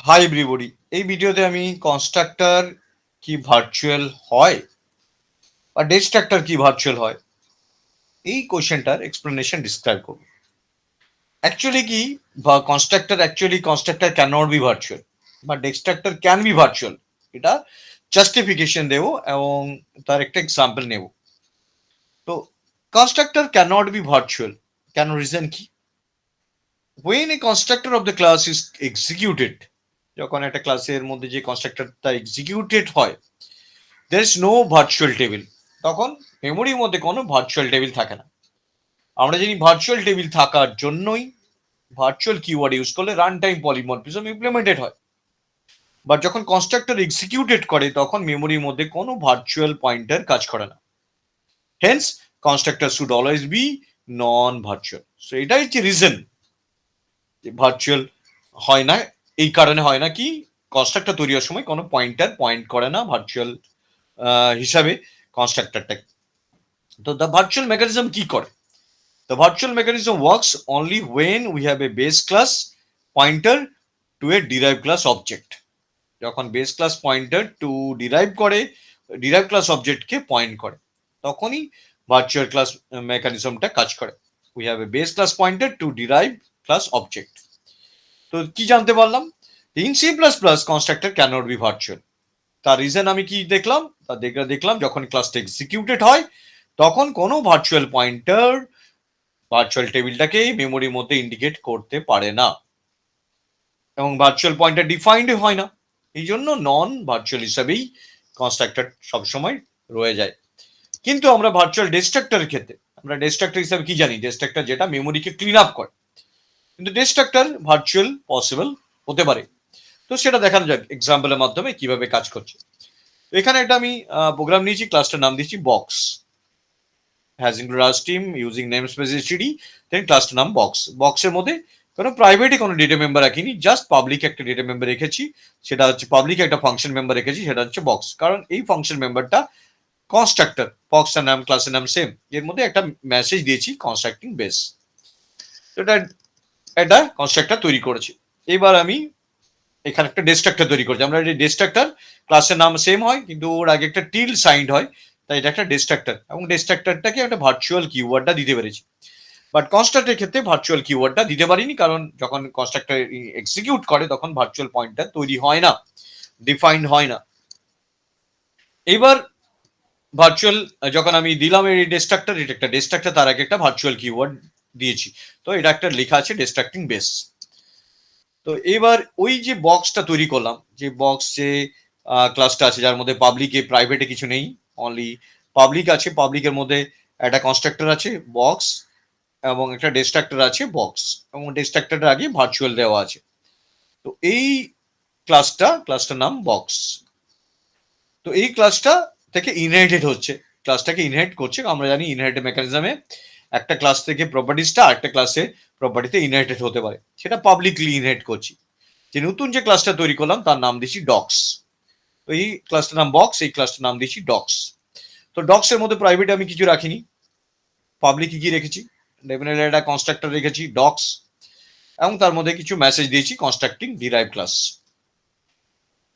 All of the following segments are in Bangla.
হাই এভরিবডি, এই ভিডিওতে আমি কনস্ট্রাক্টর কি ভার্চুয়াল হয় বা ডিস্ট্রাক্টর কি ভার্চুয়াল হয় এই কোশ্চেনটার এক্সপ্লেনেশন ডিসক্রাইব করব। অ্যাকচুয়ালি কি বা constructor can not be virtual বা ডিস্ট্রাক্টর ক্যান বি ভার্চুয়াল, এটা জাস্টিফিকেশন দেব এবং তার একটা এক্সাম্পল নেব। তো constructor can not be virtual, কেন রিজন কি? when a constructor of the class is executed, যখন একটা ক্লাসের মধ্যে যে কনস্ট্রাক্টরটা এক্সিকিউটেড হয়, there is no virtual table, তখন মেমোরির মধ্যে কোনো ভার্চুয়াল টেবিল থাকে না। আমরা জানি ভার্চুয়াল টেবিল থাকার জন্যই ভার্চুয়াল কিওয়ার্ড ইউজ করলে রান টাইম পলিমরফিজম ইমপ্লিমেন্টেড হয়। বাট যখন কনস্ট্রাক্টর এক্সিকিউটেড করে তখন মেমোরির মধ্যে কোনো ভার্চুয়াল পয়েন্টার কাজ করে না। Hence constructor should always be non virtual. So এটাই হচ্ছে রিজন যে ভার্চুয়াল হয় না। এই কারণে হয় না কি, কনস্ট্রাক্টর তৈরি হওয়ার সময় কোনো পয়েন্টার পয়েন্ট করে না ভার্চুয়াল হিসাবে কনস্ট্রাক্টরটাকে। তো দ্য ভার্চুয়াল মেকানিজম কি করে? The virtual mechanism works only when we have a base class pointer to a derived class object. যখন base class pointer to derive class অবজেক্টকে পয়েন্ট করে, তখনই ভার্চুয়াল ক্লাস মেকানিজমটা কাজ করে। We have a base class pointer to derive class object. তো কি জানতে পারলাম? In C plus plus constructor can not be virtual. তার রিজন আমি কি দেখলাম? দেখলাম যখন ক্লাসটা এক্সিকিউটেড হয় তখন কোনো ভার্চুয়াল পয়েন্টার ভার্চুয়াল টেবিলটাকে মেমোরির মধ্যে ইন্ডিকেট করতে পারে না এবং ভার্চুয়াল পয়েন্টার ডিফাইন্ড হয় না। এই জন্য নন ভার্চুয়াল হিসাবেই কনস্ট্রাক্টর সবসময় রয়ে যায়। কিন্তু আমরা ভার্চুয়াল ডিস্ট্রাক্টরের ক্ষেত্রে আমরা ডিস্ট্রাক্টর হিসাবে কি জানি? ডিস্ট্রাক্টর যেটা মেমোরিকে ক্লিন আপ করে। কিন্তু ডিস্ট্রাক্টর ভার্চুয়াল পসিবল হতে পারে। তো সেটা দেখানো যাক এক্সাম্পলের মাধ্যমে কিভাবে কাজ করছে। এখানে একটা আমি প্রোগ্রাম নিয়েছি, ক্লাসটার নাম দিয়েছি box. has included our team using namespace std, then ক্লাসটার নাম বক্স। বক্সের মধ্যে কোনো প্রাইভেটে কোনো ডেটা মেম্বার রাখিনি, জাস্ট পাবলিক একটা ডেটা মেম্বার রেখেছি, সেটা হচ্ছে পাবলিক একটা ফাংশন মেম্বার রেখেছি, সেটা হচ্ছে বক্স। কারণ এই ফাংশন মেম্বারটা কনস্ট্রাক্টর, বক্সের নাম ক্লাসের নাম সেম, এর মধ্যে একটা মেসেজ দিয়েছি কনস্ট্রাক্টিং বেস। এটা কনস্ট্রাক্টর তৈরি করেছি। এবার আমি এখানে একটা ডিস্ট্রাক্টর তৈরি করছি। আমরা এই ডিস্ট্রাক্টর ক্লাসের নাম সেম হয় কিন্তু ওর আগে একটা টিল সাইন্ড হয়, তাই এটা একটা ডিস্ট্রাক্টর এবং ডিস্ট্রাক্টরটাকে একটা ভার্চুয়াল কিওয়ার্ডটা দিতে পেরেছি। বাট কনস্ট্রাক্টরের ক্ষেত্রে ভার্চুয়াল কিওয়ার্ডটা দিতে পারিনি, কারণ যখন কনস্ট্রাক্টর এক্সিকিউট করে তখন ভার্চুয়াল পয়েন্টটা তৈরি হয় না, ডিফাইন্ড হয় না। এবার ভার্চুয়াল যখন আমি দিলাম এই ডিস্ট্রাক্টর, এটা একটা ডিস্ট্রাক্টর, তার আগে একটা ভার্চুয়াল কিওয়ার্ড দিয়েছি, তো এটা একটা লেখা আছে ডিস্ট্রাক্টিং বেস। তো এবার ওই যে বক্সটা তৈরি করলাম, যে বক্স যে ক্লাসটা আছে যার মধ্যে পাবলিকে প্রাইভেটে কিছু নেই, অনলি পাবলিক আছে, পাবলিকের মধ্যে একটা কনস্ট্রাক্টর আছে বক্স এবং একটা ডিস্ট্রাক্টর আছে বক্স, এবং ডিস্ট্রাক্টরের আগে ভার্চুয়াল দেওয়া আছে। তো এই ক্লাসটার নাম বক্স। তো এই ক্লাসটা থেকে ইনহেরিটেড হচ্ছে, ক্লাসটাকে ইনহেরিট করছে। আমরা জানি ইনহেরিট মেকানিজমে একটা ক্লাস থেকে প্রপার্টিসটা আরেকটা ক্লাসে প্রপার্টিতে ইনহেরিটেড হতে পারে, সেটা পাবলিকলি ইনহেরিট করছি। যে নতুন যে ক্লাসটা তৈরি করলাম তার নাম দিচ্ছি ডক্স। তো এই ক্লাসটার নাম বক্স, এই ক্লাসটার নাম দিচ্ছি ডক্স। তো ডক্সের মধ্যে প্রাইভেট আমি কিছু রাখিনি, পাবলিক কি রেখেছি, ডেফিনেটলি একটা কনস্ট্রাক্টর রেখেছি ডক্স, এবং তার মধ্যে কিছু মেসেজ দিয়েছি কনস্ট্রাক্টিং ডিরাইভ ক্লাস।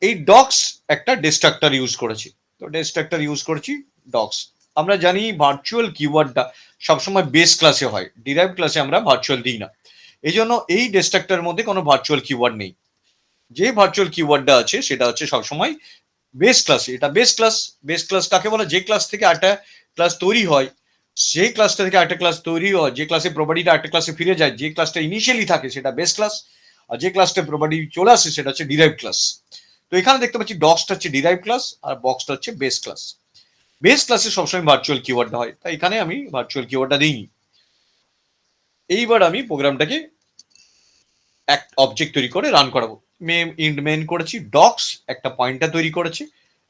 এই ডক্স একটা ডিস্ট্রাক্টর ইউজ করেছি, তো ডিস্ট্রাক্টর ইউজ করেছি ডক্স। আমরা জানি ভার্চুয়াল কিওয়ার্ডটা সবসময় বেস ক্লাসে হয়, ডিরাইভ ক্লাসে আমরা ভার্চুয়াল দিই না। এই জন্য এই ডিস্ট্রাক্টরের মধ্যে কোনো ভার্চুয়াল কিওয়ার্ড নেই। যে ভার্চুয়াল কিওয়ার্ডটা আছে সেটা হচ্ছে সবসময় বেস ক্লাসে। এটা বেস ক্লাস। বেস ক্লাস কাকে বলে? যে ক্লাস থেকে একটা ক্লাস তৈরি হয়, সেই ক্লাসটা থেকে একটা ক্লাস তৈরি হয়, যে ক্লাসে প্রপার্টিটা একটা ক্লাসে ফিরে যায়, যে ক্লাসটা ইনিশিয়ালি থাকে সেটা বেস ক্লাস, আর যে ক্লাসটা প্রপার্টি চলে আসে সেটা হচ্ছে ডিরাইভ ক্লাস। তো এখানে দেখতে পাচ্ছি ডক্সটা হচ্ছে ডিরাইভ ক্লাস আর বক্সটা হচ্ছে বেস ক্লাস। বেস ক্লাসে সবসময় ভার্চুয়াল কিওয়ার্ডটা হয়, তাই এখানে আমি ভার্চুয়াল কিওয়ার্ডটা দিইনি। এইবার আমি প্রোগ্রামটাকে এক অবজেক্ট তৈরি করে রান করাবো। মেন করেছি ডক্স, একটা পয়েন্টার তৈরি করেছি,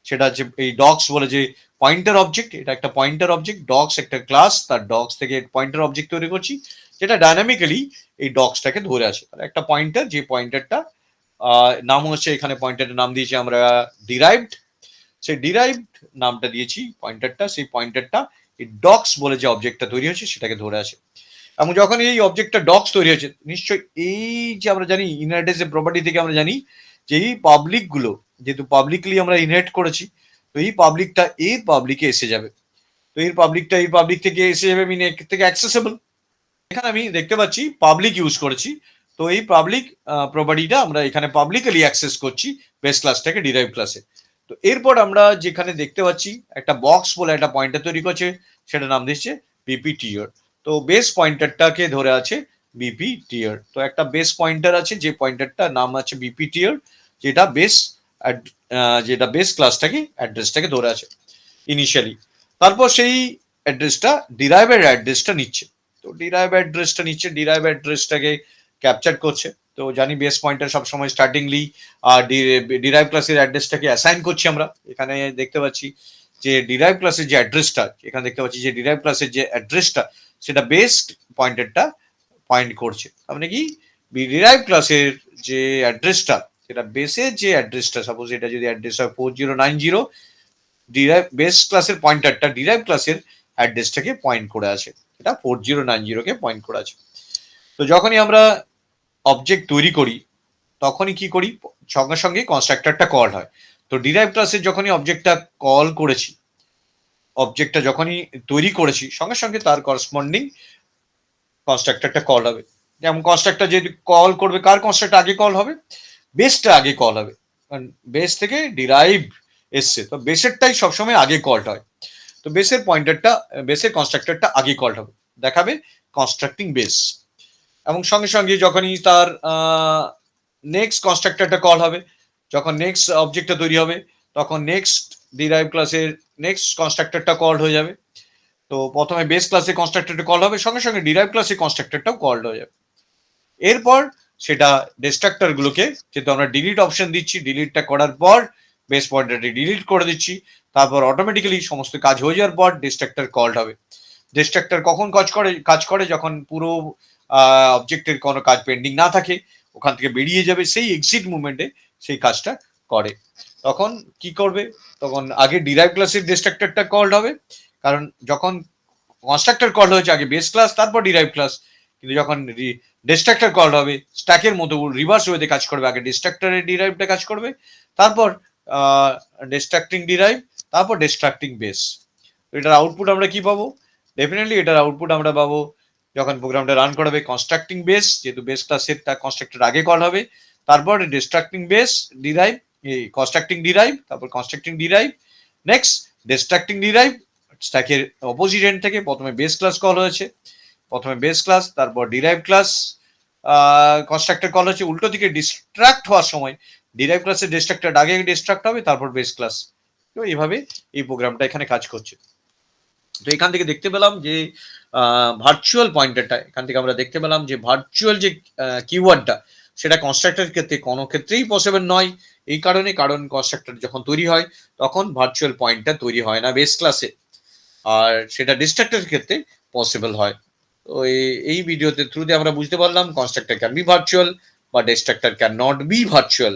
সেটা হচ্ছে এই ডক্স বলে যে পয়েন্টার অবজেক্ট, এটা একটা পয়েন্টার অবজেক্ট। ডক্স একটা ক্লাস, তার ডক্স থেকে পয়েন্টার অবজেক্ট তৈরি করছি যেটা ডাইনামিক্যালি এই ডক্সটাকে ধরে আছে। একটা পয়েন্টার, যে পয়েন্টারটা নাম হচ্ছে, এখানে পয়েন্টারের নাম দিয়েছি আমরা ডিরাইভড। সেই ডিরাইভড নামটা দিয়েছি পয়েন্টারটা, সেই পয়েন্টারটা এই ডক্স বলে যে অবজেক্টটা তৈরি হয়েছে সেটাকে ধরে আছে। এবং যখন এই অবজেক্টটা ডক্স তৈরি হয়েছে, নিশ্চয়ই এই যে আমরা জানি ইনহেরিটেন্স প্রপার্টি থেকে আমরা জানি যে এই পাবলিকগুলো যেহেতু পাবলিকলি আমরা ইনহেরিট করেছি, তো এই পাবলিকটা এর পাবলিকে এসে যাবে। তো এর পাবলিকটা এই পাবলিক থেকে এসে যাবে, মিন এর থেকে অ্যাক্সেসেবল। এখানে আমি দেখতে পাচ্ছি পাবলিক ইউজ করেছি, তো এই পাবলিক প্রপার্টিটা আমরা এখানে পাবলিকলি অ্যাক্সেস করছি বেস ক্লাসটাকে ডিরাইভ ক্লাসে। তো এরপর আমরা যেখানে দেখতে পাচ্ছি একটা বক্স বলে একটা পয়েন্টার তৈরি করছে, সেটা নাম দিচ্ছে বিপি টিয়ার। তো বেস পয়েন্টারটাকে ধরে আছে বিপি টিয়ার। তো একটা বেস পয়েন্টার আছে, যে পয়েন্টারটার নাম আছে বিপি টিয়ার, যেটা বেস ক্লাসটাকে অ্যাড্রেসটাকে ধরে আছে ইনিশিয়ালি। তারপর সেই অ্যাড্রেসটা ডিরাইভের অ্যাড্রেসটা নিচ্ছে। তো ডিরাইভ অ্যাড্রেসটাকে ক্যাপচার করছে। তো জানি বেস পয়েন্টার সবসময় স্টার্টিংলি ডিরাইভ ক্লাসের অ্যাড্রেসটাকে অ্যাসাইন করছি আমরা। এখানে দেখতে পাচ্ছি যে ডিরাইভ ক্লাসের যে অ্যাড্রেসটা, এখানে দেখতে পাচ্ছি যে ডিরাইভ ক্লাসের যে অ্যাড্রেসটা সেটা বেস পয়েন্টারটা পয়েন্ট করছে। মানে কি ডিরাইভ ক্লাসের যে অ্যাড্রেসটা, সেটা বেসের যে অ্যাড্রেসটা, সাপোজ এটা যদি অ্যাড্রেস হয় 4090, ডিরাইভ বেস ক্লাসের পয়েন্টারটা ডিরাইভ ক্লাসের অ্যাড্রেসটাকে পয়েন্ট করে আছে, এটা 4090 কে পয়েন্ট করে আছে। তো যখনই আমরা অবজেক্ট তৈরি করি তখনই কি করি, সঙ্গে সঙ্গে কনস্ট্রাক্টরটা কল হয়। তো ডিরাইভ ক্লাসের যখনই অবজেক্টটা কল করেছি, অবজেক্টটা যখনই তৈরি করেছি, সঙ্গে সঙ্গে তার করসপন্ডিং কনস্ট্রাক্টরটা কল হবে। যেমন কনস্ট্রাক্টর যদি কল করবে, কার কনস্ট্রাক্টর আগে কল হবে? বেসটা আগে কল হবে, কারণ বেস থেকে ডিরাইভ এসছে, তো বেসেরটাই সবসময় আগে কল হয়। তো বেসের কনস্ট্রাক্টরটা আগে কল হবে, দেখাবে কনস্ট্রাক্টিং বেস। এবং সঙ্গে সঙ্গে যখনই তার নেক্সট কনস্ট্রাক্টরটা কল হবে, যখন নেক্সট অবজেক্টটা তৈরি হবে, তখন নেক্সট ডিরাইভ ক্লাসের নেক্সট কনস্ট্রাক্টরটা কল হয়ে যাবে। তো প্রথমে বেস ক্লাসে কনস্ট্রাক্টরটা কল হবে, সঙ্গে সঙ্গে ডিরাইভ ক্লাসে কনস্ট্রাক্টরটাও কল হয়ে যাবে। এরপর সেটা ডিস্ট্রাক্টর গুলোকে, যেহেতু আমরা ডিলিট অপশন দিচ্ছি, ডিলিটটা করার পর বেস পয়েন্টারটি ডিলিট করে দিচ্ছি, তারপর অটোমেটিক্যালি সমস্ত কাজ হয়ে যাওয়ার পর ডিস্ট্রাক্টর কল হবে। ডিস্ট্রাক্টর কখন কাজ করে যখন পুরো অবজেক্টের কোনো কাজ পেন্ডিং না থাকে, ওখান থেকে বেরিয়ে যাবে, সেই এক্সিট মুভমেন্টে সেই কাজটা করে। তখন কি করবে, তখন আগে ডিরাইভ ক্লাসের ডিস্ট্রাক্টরটা কল হবে, কারণ যখন কনস্ট্রাক্টর কল হয়েছে আগে বেস ক্লাস তারপর ডিরাইভ ক্লাস, কিন্তু যখন ডিস্ট্রাক্টর কল হবে স্ট্যাকের মতো রিভার্স ওয়েতে কাজ করবে, আগে ডিস্ট্রাক্টরের ডিরাইভটা কাজ করবে, তারপর ডিস্ট্রাক্টিং ডিরাইভ, তারপর ডিস্ট্রাক্টিং বেস। এটার আউটপুট আমরা কি পাবো? ডেফিনেটলি এটার আউটপুট আমরা পাবো যখন প্রোগ্রামটা রান করাবে কনস্ট্রাক্টিং বেস, যেহেতু বেস ক্লাসের কনস্ট্রাক্টর আগে কল হবে, তারপর destructing base derive, constructing derive, তারপর constructing derive, next destructing derive. স্ট্যাকের অপোজিট এন্ড থেকে প্রথমে বেস ক্লাস কল হয়েছে, প্রথমে বেস ক্লাস, তারপর ডিরাইভ ক্লাস কনস্ট্রাক্টর কল হচ্ছে, উল্টো দিকে ডিস্ট্রাক্ট হওয়ার সময় ডিরাইভ ক্লাসের ডিস্ট্রাক্টর আগে ডিস্ট্রাক্ট হবে, তারপর বেস ক্লাস। তো এইভাবে এই প্রোগ্রামটা এখানে কাজ করছে। তো এখান থেকে দেখতে পেলাম যে ভার্চুয়াল পয়েন্টারটা, এখান থেকে আমরা দেখতে পেলাম যে ভার্চুয়াল যে কিওয়ার্ডটা, সেটা কনস্ট্রাক্টরের ক্ষেত্রে কোনো ক্ষেত্রেই পসিবল নয়। এই কারণে, কারণ কনস্ট্রাক্টর যখন তৈরি হয় তখন ভার্চুয়াল পয়েন্টার তৈরি হয় না বেস ক্লাসে, আর সেটা ডিস্ট্রাক্টরের ক্ষেত্রে পসিবল হয়। তো এই ভিডিওতে থ্রুতে আমরা বুঝতে পারলাম constructor can be virtual but destructor cannot be virtual.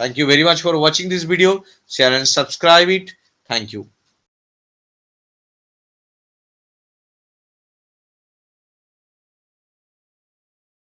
Thank you very much for watching this video. Share and subscribe it. Thank you.